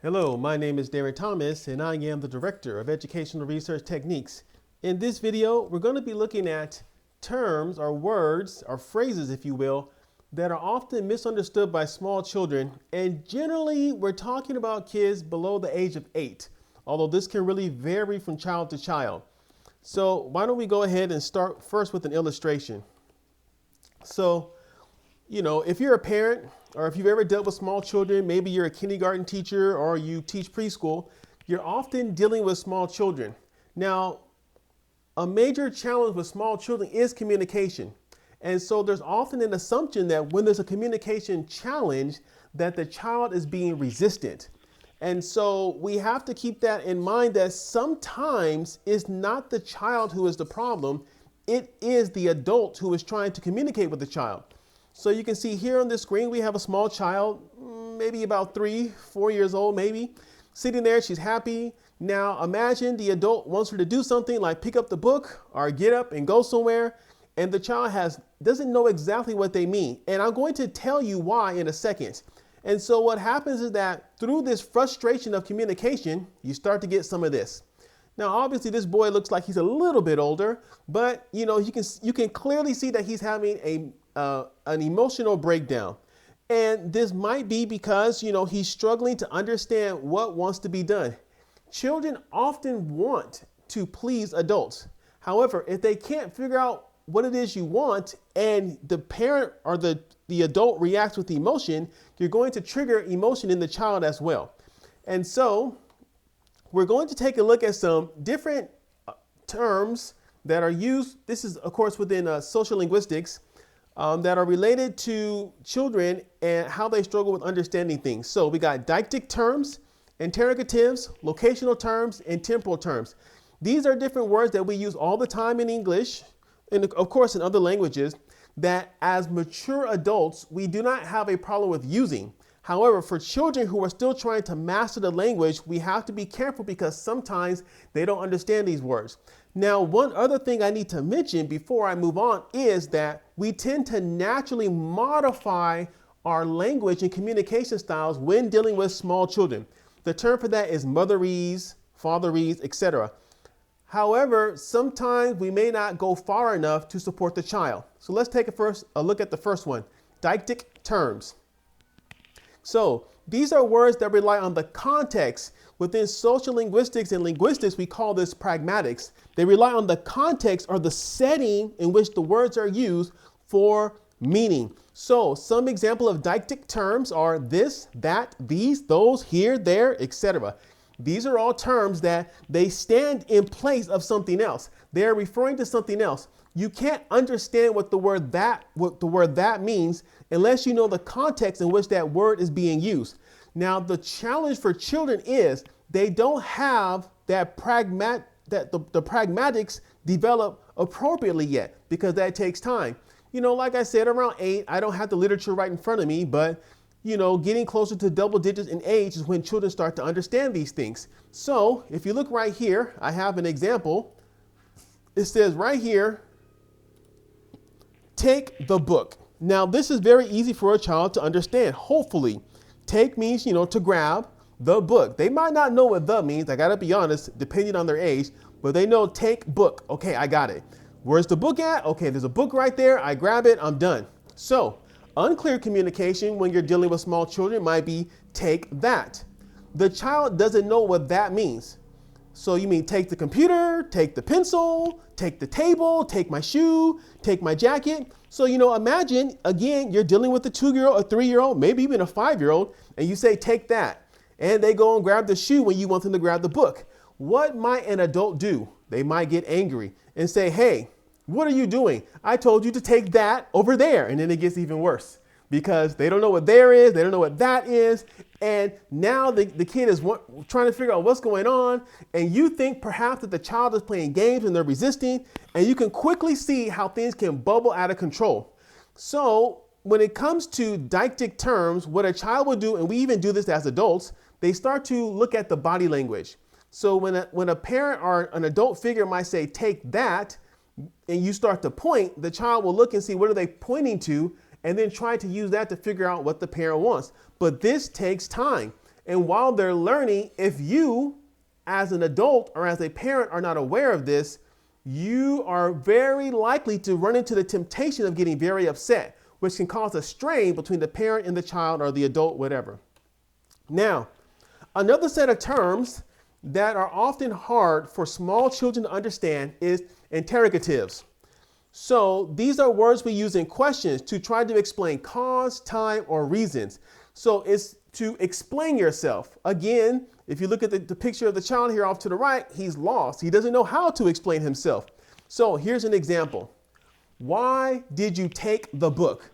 Hello, my name is Darren Thomas, and I am the Director of Educational Research Techniques. In this video, we're going to be looking at terms or words or phrases, if you will, that are often misunderstood by small children. And generally, we're talking about kids below the age of 8, although this can really vary from child to child. So why don't we go ahead and start first with an illustration. So, if you're a parent or if you've ever dealt with small children, maybe you're a kindergarten teacher or you teach preschool, you're often dealing with small children. Now, a major challenge with small children is communication. And so there's often an assumption that when there's a communication challenge, that the child is being resistant. And so we have to keep that in mind that sometimes it's not the child who is the problem, it is the adult who is trying to communicate with the child. So you can see here on the screen, we have a small child, maybe about 3-4 years old, maybe, sitting there. She's happy. Now imagine the adult wants her to do something like pick up the book or get up and go somewhere, and the child doesn't know exactly what they mean. And I'm going to tell you why in a second. And so what happens is that through this frustration of communication, you start to get some of this. Now, obviously, this boy looks like he's a little bit older, but you can clearly see that he's having an emotional breakdown. And this might be because, he's struggling to understand what wants to be done. Children often want to please adults. However, if they can't figure out what it is you want and the parent or the adult reacts with emotion, you're going to trigger emotion in the child as well. And so we're going to take a look at some different terms that are used. This is, of course, within social linguistics that are related to children and how they struggle with understanding things. So we got deictic terms, interrogatives, locational terms, and temporal terms. These are different words that we use all the time in English and, of course, in other languages that as mature adults, we do not have a problem with using. However, for children who are still trying to master the language, we have to be careful because sometimes they don't understand these words. Now, one other thing I need to mention before I move on is that we tend to naturally modify our language and communication styles when dealing with small children. The term for that is motherese, fatherese, etc. However, sometimes we may not go far enough to support the child. So let's take a look at the first one, deictic terms. So these are words that rely on the context. Within social linguistics and linguistics, we call this pragmatics. They rely on the context or the setting in which the words are used for meaning. So some example of deictic terms are this, that, these, those, here, there, etc. These are all terms that they stand in place of something else. They're referring to something else. You can't understand what the word that means unless you know the context in which that word is being used. Now, the challenge for children is they don't have the pragmatics develop appropriately yet because that takes time. Like I said, around 8, I don't have the literature right in front of me, but getting closer to double digits in age is when children start to understand these things. So if you look right here, I have an example. It says right here, take the book. Now, this is very easy for a child to understand, hopefully. Take means, to grab the book. They might not know what the means, I gotta be honest, depending on their age, but they know take book. Okay, I got it. Where's the book at? Okay, there's a book right there. I grab it, I'm done. So, unclear communication when you're dealing with small children might be take that. The child doesn't know what that means. So you mean take the computer, take the pencil, take the table, take my shoe, take my jacket. So, imagine, again, you're dealing with a 2-year-old, a 3-year-old, maybe even a 5-year-old, and you say, take that. And they go and grab the shoe when you want them to grab the book. What might an adult do? They might get angry and say, hey, what are you doing? I told you to take that over there. And then it gets even worse because they don't know what there is. They don't know what that is. And now the kid is trying to figure out what's going on. And you think perhaps that the child is playing games and they're resisting. And you can quickly see how things can bubble out of control. So when it comes to deictic terms, what a child will do, and we even do this as adults, they start to look at the body language. So when a parent or an adult figure might say, take that, and you start to point, the child will look and see what are they pointing to and then try to use that to figure out what the parent wants. But this takes time. And while they're learning, if you, as an adult or as a parent, are not aware of this, you are very likely to run into the temptation of getting very upset, which can cause a strain between the parent and the child or the adult, whatever. Now, another set of terms that are often hard for small children to understand is interrogatives. So these are words we use in questions to try to explain cause, time, or reasons. So it's to explain yourself. Again, if you look at the picture of the child here off to the right, he's lost. He doesn't know how to explain himself. So here's an example. Why did you take the book?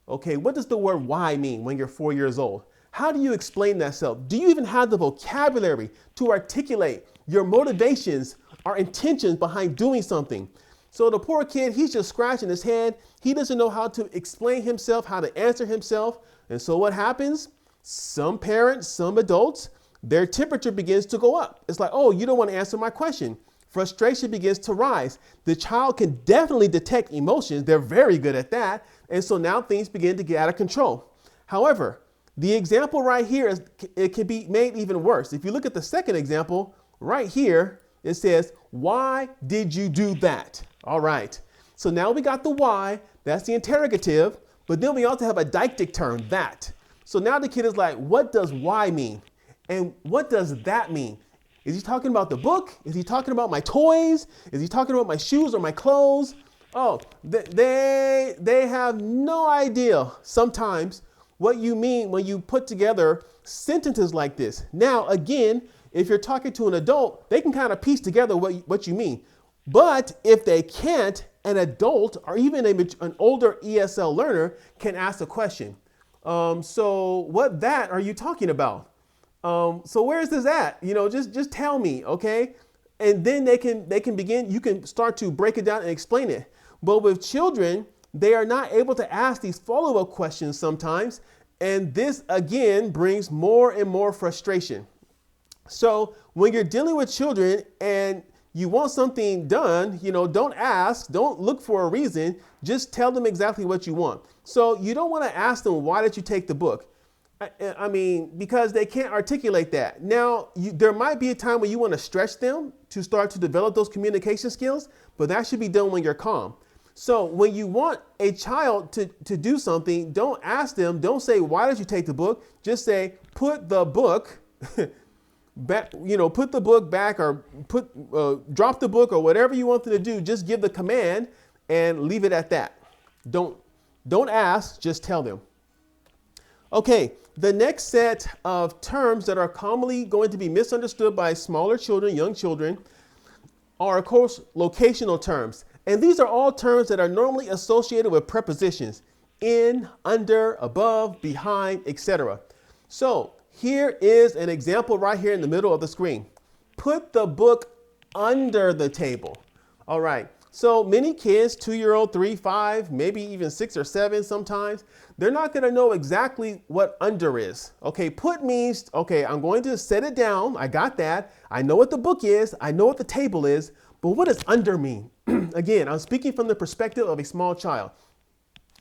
Okay, what does the word why mean when you're 4 years old? How do you explain that self? Do you even have the vocabulary to articulate your motivations or intentions behind doing something? So the poor kid, he's just scratching his head. He doesn't know how to explain himself, how to answer himself. And so what happens? Some parents, some adults, their temperature begins to go up. It's like, oh, you don't want to answer my question. Frustration begins to rise. The child can definitely detect emotions. They're very good at that. And so now things begin to get out of control. However, the example right here, it can be made even worse. If you look at the second example right here, it says, why did you do that? All right. So now we got the why. That's the interrogative. But then we also have a deictic term, that. So now the kid is like, what does why mean? And what does that mean? Is he talking about the book? Is he talking about my toys? Is he talking about my shoes or my clothes? Oh, they have no idea sometimes what you mean when you put together sentences like this. Now, again, if you're talking to an adult, they can kind of piece together what you mean. But if they can't, an adult or even an older ESL learner can ask a question. So what that are you talking about? So where is this at? You know, just tell me, okay? And then they can begin, you can start to break it down and explain it. But with children, they are not able to ask these follow-up questions sometimes. And this, again, brings more and more frustration. So when you're dealing with children and you want something done, you know, don't ask, don't look for a reason, just tell them exactly what you want. So you don't want to ask them, why did you take the book? I mean, because they can't articulate that. Now, there might be a time when you want to stretch them to start to develop those communication skills, but that should be done when you're calm. So when you want a child to do something, don't ask them, don't say, why did you take the book? Just say, put the book back, you know, put the book back or drop the book or whatever you want them to do. Just give the command and leave it at that. Don't ask, just tell them. Okay, the next set of terms that are commonly going to be misunderstood by smaller children, young children, are, of course, locational terms. And these are all terms that are normally associated with prepositions: in, under, above, behind, etc. So here is an example right here in the middle of the screen. Put the book under the table. All right. So many kids, 2-year-old, 3, 5, maybe even 6 or 7 sometimes, they're not going to know exactly what under is. Okay, put means, okay, I'm going to set it down. I got that. I know what the book is. I know what the table is. But what does under mean? Again, I'm speaking from the perspective of a small child.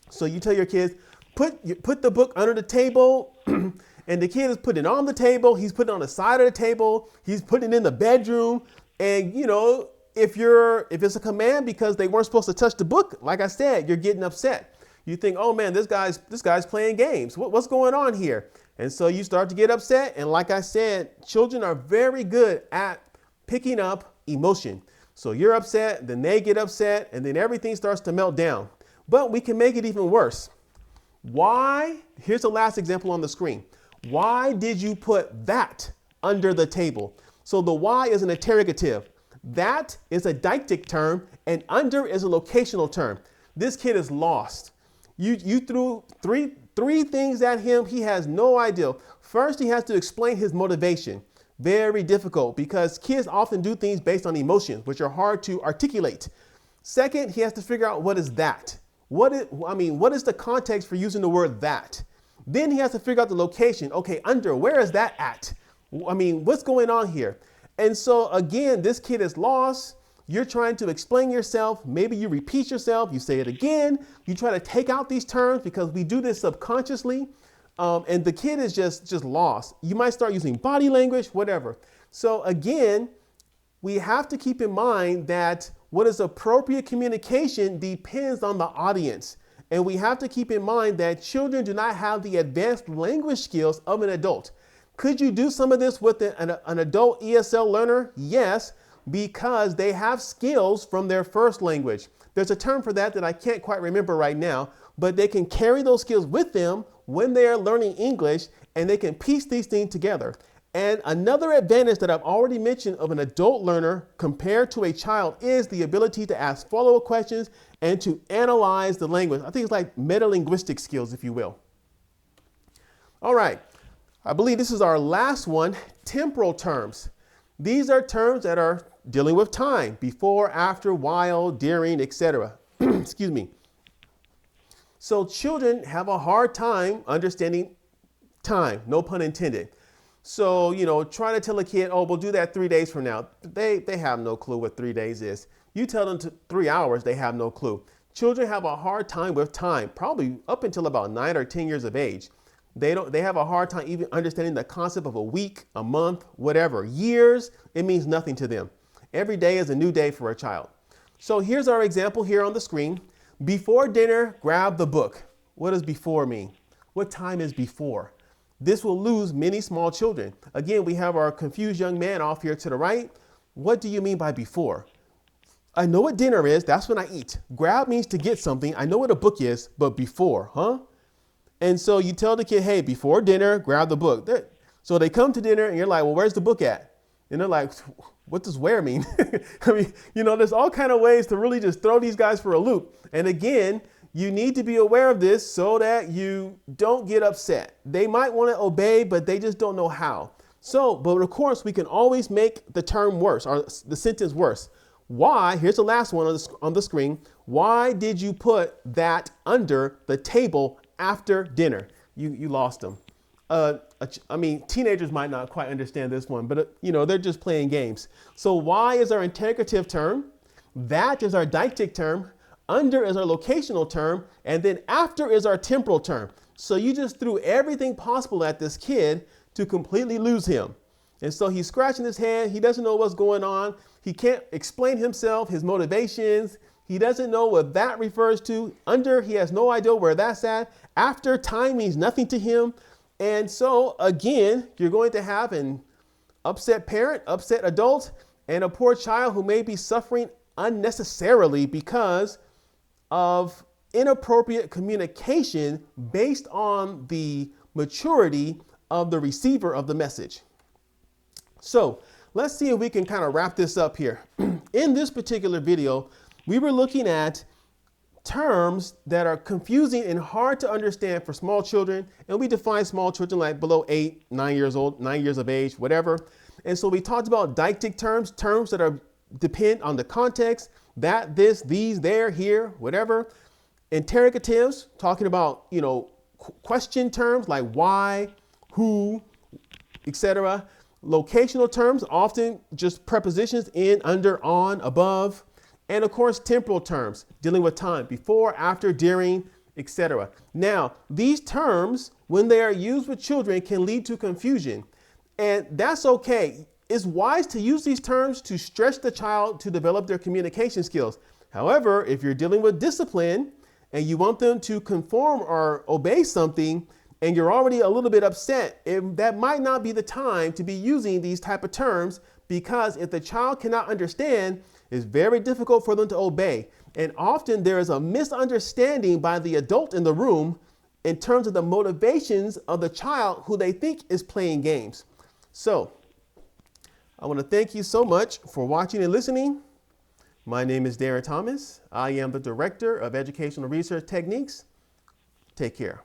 So you tell your kids, put the book under the table, and the kid is putting it on the table. He's putting it on the side of the table. He's putting it in the bedroom. And, you know, if it's a command because they weren't supposed to touch the book, like I said, you're getting upset. You think, oh man, this guy's playing games. What's going on here? And so you start to get upset. And like I said, children are very good at picking up emotion. So you're upset, then they get upset, and then everything starts to melt down. But we can make it even worse. Why? Here's the last example on the screen. Why did you put that under the table? So the why is an interrogative. That is a deictic term, and under is a locational term. This kid is lost. You threw three things at him. He has no idea. First, he has to explain his motivation. Very difficult because kids often do things based on emotions, which are hard to articulate. Second, he has to figure out what is that. What is the context for using the word that? Then he has to figure out the location. Okay, under, where is that at? I mean, what's going on here? And so again, this kid is lost. You're trying to explain yourself. Maybe you repeat yourself. You say it again. You try to take out these terms because we do this subconsciously. and the kid is just lost. You might start using body language, whatever. So again, we have to keep in mind that what is appropriate communication depends on the audience. And we have to keep in mind that children do not have the advanced language skills of an adult. Could you do some of this with an adult ESL learner? Yes, because they have skills from their first language. There's a term for that I can't quite remember right now, but they can carry those skills with them when they are learning English, and they can piece these things together. And another advantage that I've already mentioned of an adult learner compared to a child is the ability to ask follow-up questions and to analyze the language. I think it's like metalinguistic skills, if you will. All right, I believe this is our last one, temporal terms. These are terms that are dealing with time, before, after, while, during, etc. Excuse me. So children have a hard time understanding time, no pun intended. So, try to tell a kid, oh, we'll do that 3 days from now. They have no clue what 3 days is. You tell them to 3 hours, they have no clue. Children have a hard time with time, probably up until about 9 or 10 years of age. They have a hard time even understanding the concept of a week, a month, whatever. Years, it means nothing to them. Every day is a new day for a child. So here's our example here on the screen. Before dinner, grab the book. What does before mean? What time is before? This will lose many small children. Again, we have our confused young man off here to the right. What do you mean by before? I know what dinner is. That's when I eat. Grab means to get something. I know what a book is, but before, huh? And so you tell the kid, hey, before dinner, grab the book. So they come to dinner and you're like, well, where's the book at? And they're like, what does where mean? I mean, there's all kind of ways to really just throw these guys for a loop. And again, you need to be aware of this so that you don't get upset. They might want to obey, but they just don't know how. So, but of course, we can always make the term worse, or the sentence worse. Why, here's the last one on the screen. Why did you put that under the table after dinner? You lost them. I mean, teenagers might not quite understand this one, but they're just playing games. So why is our interrogative term? That is our deictic term. Under is our locational term, and then after is our temporal term. So you just threw everything possible at this kid to completely lose him. And so he's scratching his head. He doesn't know what's going on. He can't explain himself, his motivations. He doesn't know what that refers to. Under, he has no idea where that's at. After, time means nothing to him. And so again, you're going to have an upset parent, upset adult, and a poor child who may be suffering unnecessarily because of inappropriate communication based on the maturity of the receiver of the message. So let's see if we can kind of wrap this up here. In this particular video, we were looking at terms that are confusing and hard to understand for small children. And we define small children like below 8, 9 years old, 9 years of age, whatever. And so we talked about deictic terms, terms that are depend on the context, that, this, these, there, here, whatever. Interrogatives, talking about, question terms like why, who, etc. Locational terms, often just prepositions in, under, on, above. And of course, temporal terms, dealing with time, before, after, during, etc. Now, these terms, when they are used with children, can lead to confusion. And that's okay. It's wise to use these terms to stretch the child to develop their communication skills. However, if you're dealing with discipline and you want them to conform or obey something, and you're already a little bit upset, that might not be the time to be using these type of terms, because if the child cannot understand, it's very difficult for them to obey. And often there is a misunderstanding by the adult in the room in terms of the motivations of the child who they think is playing games. So I want to thank you so much for watching and listening. My name is Darren Thomas. I am the Director of Educational Research Techniques. Take care.